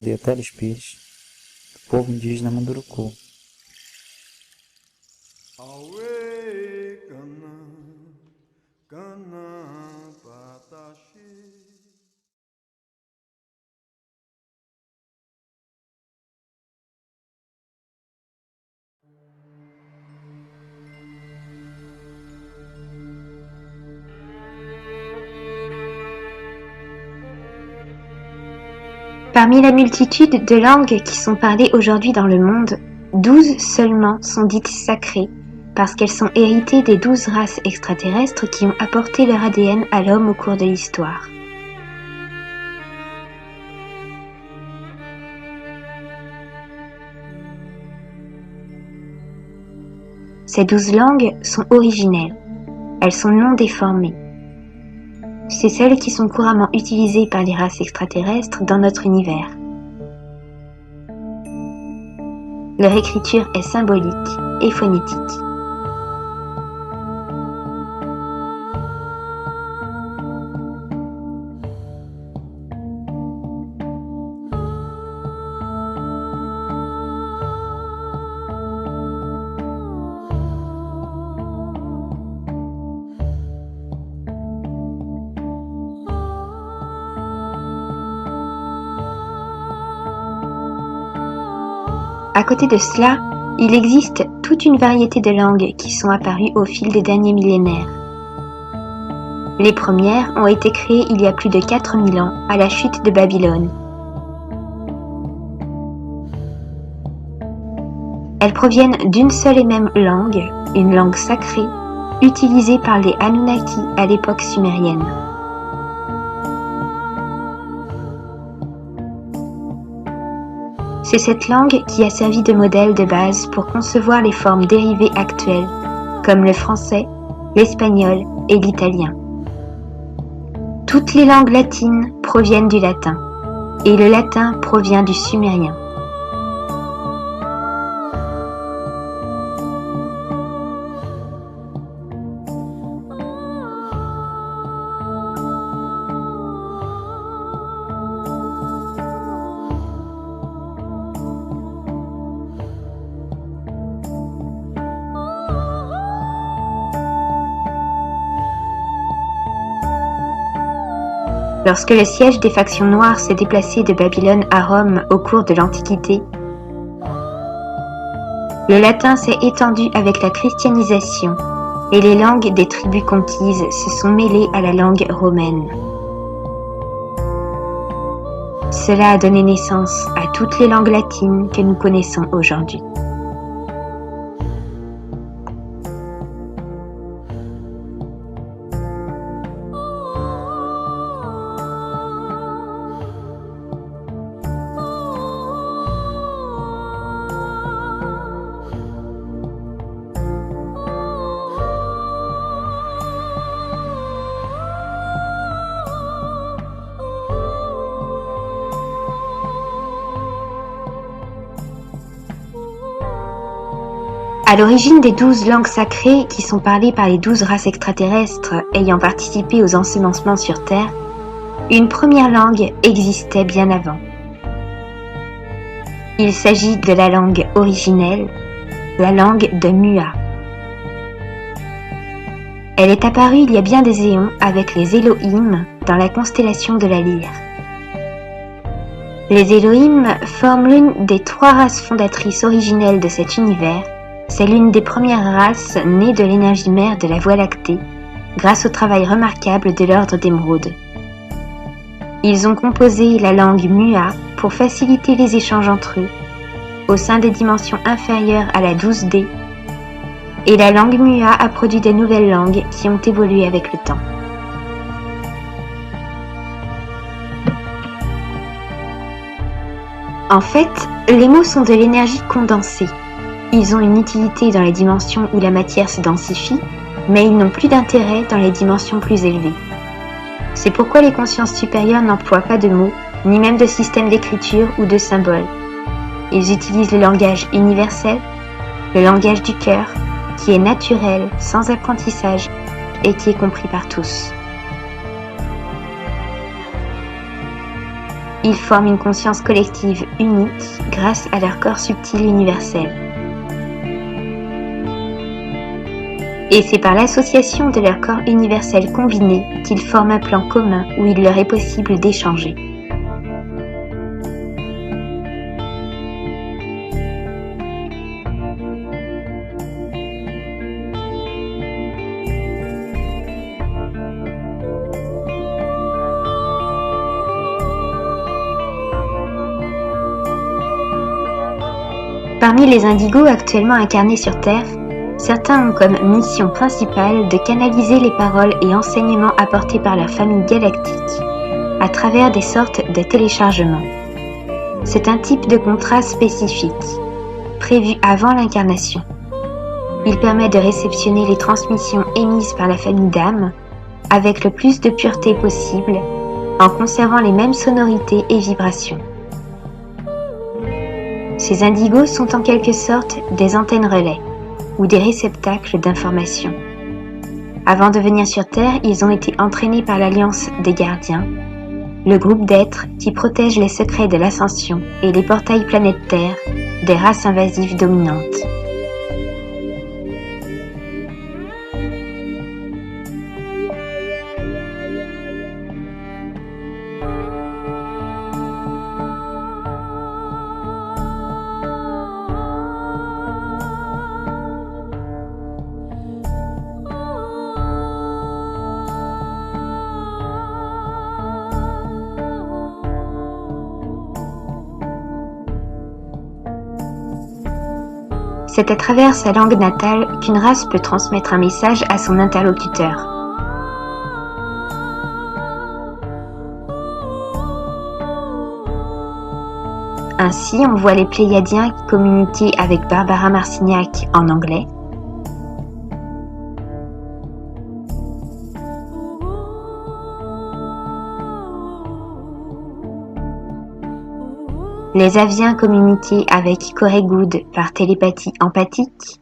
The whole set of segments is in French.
de telespires do povo indígena Munduruku. Awe kana kana patashi. Parmi la multitude de langues qui sont parlées aujourd'hui dans le monde, 12 seulement sont dites sacrées, parce qu'elles sont héritées des 12 races extraterrestres qui ont apporté leur ADN à l'homme au cours de l'histoire. Ces 12 langues sont originelles, elles sont non déformées. C'est celles qui sont couramment utilisées par les races extraterrestres dans notre univers. Leur écriture est symbolique et phonétique. À côté de cela, il existe toute une variété de langues qui sont apparues au fil des derniers millénaires. Les premières ont été créées il y a plus de 4000 ans à la chute de Babylone. Elles proviennent d'une seule et même langue, une langue sacrée, utilisée par les Anunnaki à l'époque sumérienne. C'est cette langue qui a servi de modèle de base pour concevoir les formes dérivées actuelles, comme le français, l'espagnol et l'italien. Toutes les langues latines proviennent du latin, et le latin provient du sumérien. Lorsque le siège des factions noires s'est déplacé de Babylone à Rome au cours de l'Antiquité, le latin s'est étendu avec la christianisation et les langues des tribus conquises se sont mêlées à la langue romaine. Cela a donné naissance à toutes les langues latines que nous connaissons aujourd'hui. À l'origine des 12 langues sacrées qui sont parlées par les 12 races extraterrestres ayant participé aux ensemencements sur Terre, une première langue existait bien avant. Il s'agit de la langue originelle, la langue de Mua. Elle est apparue il y a bien des éons avec les Elohim dans la constellation de la Lyre. Les Elohim forment l'une des 3 races fondatrices originelles de cet univers. C'est l'une des premières races nées de l'énergie mère de la Voie lactée, grâce au travail remarquable de l'ordre d'Émeraude. Ils ont composé la langue Mua pour faciliter les échanges entre eux, au sein des dimensions inférieures à la 12D, et la langue Mua a produit de nouvelles langues qui ont évolué avec le temps. En fait, les mots sont de l'énergie condensée. Ils ont une utilité dans les dimensions où la matière se densifie, mais ils n'ont plus d'intérêt dans les dimensions plus élevées. C'est pourquoi les consciences supérieures n'emploient pas de mots, ni même de système d'écriture ou de symboles. Ils utilisent le langage universel, le langage du cœur, qui est naturel, sans apprentissage, et qui est compris par tous. Ils forment une conscience collective unique grâce à leur corps subtil universel. Et c'est par l'association de leurs corps universels combinés qu'ils forment un plan commun où il leur est possible d'échanger. Parmi les indigos actuellement incarnés sur Terre, certains ont comme mission principale de canaliser les paroles et enseignements apportés par leur famille galactique à travers des sortes de téléchargements. C'est un type de contrat spécifique, prévu avant l'incarnation. Il permet de réceptionner les transmissions émises par la famille d'âmes avec le plus de pureté possible, en conservant les mêmes sonorités et vibrations. Ces indigos sont en quelque sorte des antennes relais ou des réceptacles d'informations. Avant de venir sur Terre, ils ont été entraînés par l'Alliance des Gardiens, le groupe d'êtres qui protège les secrets de l'ascension et les portails planète Terre des races invasives dominantes. C'est à travers sa langue natale qu'une race peut transmettre un message à son interlocuteur. Ainsi, on voit les Pléiadiens communiquer avec Barbara Marcignac en anglais, les Aviens communiquer avec Corey Goode par télépathie empathique,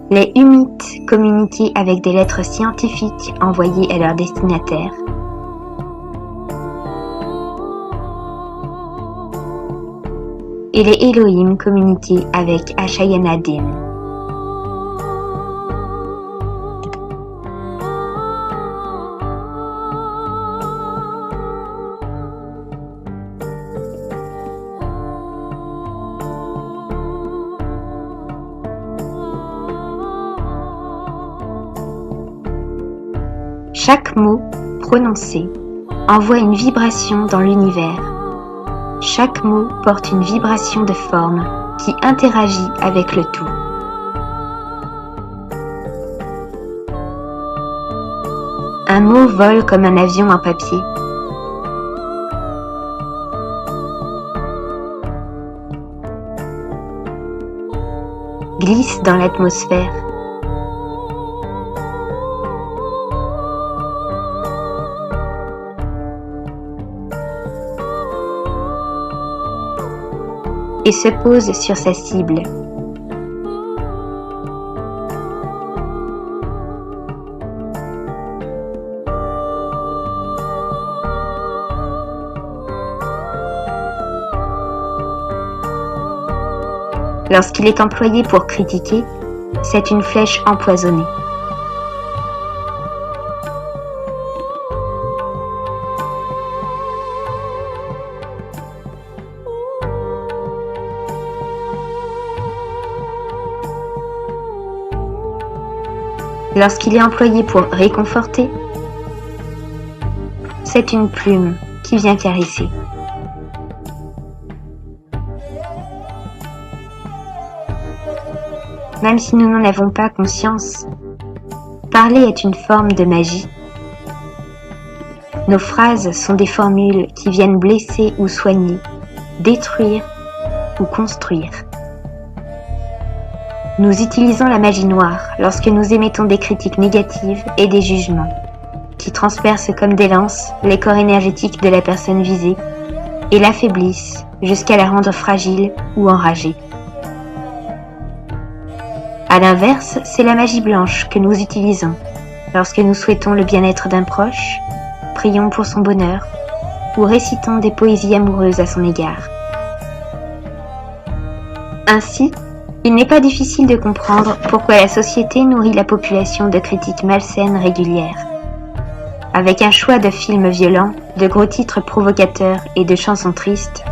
les Humites communiquer avec des lettres scientifiques envoyées à leur destinataire, et les Elohim communiquer avec Ashayana Din. Chaque mot prononcé envoie une vibration dans l'univers. Chaque mot porte une vibration de forme qui interagit avec le tout. Un mot vole comme un avion en papier. Glisse dans l'atmosphère. Et se pose sur sa cible. Lorsqu'il est employé pour critiquer, c'est une flèche empoisonnée. Lorsqu'il est employé pour réconforter, c'est une plume qui vient caresser. Même si nous n'en avons pas conscience, parler est une forme de magie. Nos phrases sont des formules qui viennent blesser ou soigner, détruire ou construire. Nous utilisons la magie noire lorsque nous émettons des critiques négatives et des jugements, qui transpercent comme des lances les corps énergétiques de la personne visée et l'affaiblissent jusqu'à la rendre fragile ou enragée. À l'inverse, c'est la magie blanche que nous utilisons Lorsque nous souhaitons le bien-être d'un proche, prions pour son bonheur ou récitons des poésies amoureuses à son égard. Ainsi, il n'est pas difficile de comprendre pourquoi la société nourrit la population de critiques malsaines régulières. Avec un choix de films violents, de gros titres provocateurs et de chansons tristes,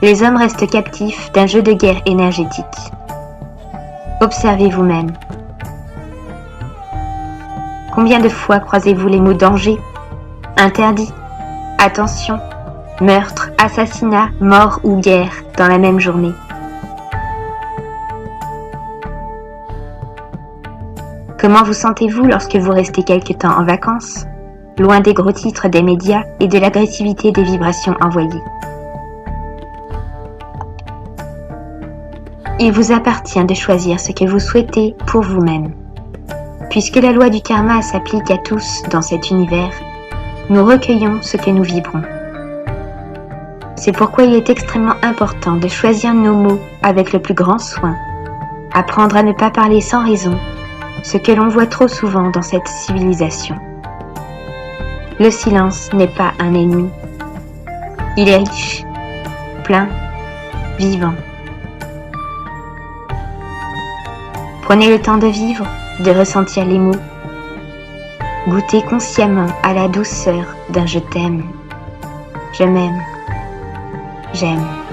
les hommes restent captifs d'un jeu de guerre énergétique. Observez vous-même. Combien de fois croisez-vous les mots danger, interdit, attention, meurtre, assassinat, mort ou guerre dans la même journée? Comment vous sentez-vous lorsque vous restez quelque temps en vacances, loin des gros titres des médias et de l'agressivité des vibrations envoyées? Il vous appartient de choisir ce que vous souhaitez pour vous-même. Puisque la loi du karma s'applique à tous dans cet univers, nous recueillons ce que nous vibrons. C'est pourquoi il est extrêmement important de choisir nos mots avec le plus grand soin, apprendre à ne pas parler sans raison, ce que l'on voit trop souvent dans cette civilisation. Le silence n'est pas un ennemi. Il est riche, plein, vivant. Prenez le temps de vivre, de ressentir les mots. Goûtez consciemment à la douceur d'un je t'aime. Je m'aime. J'aime.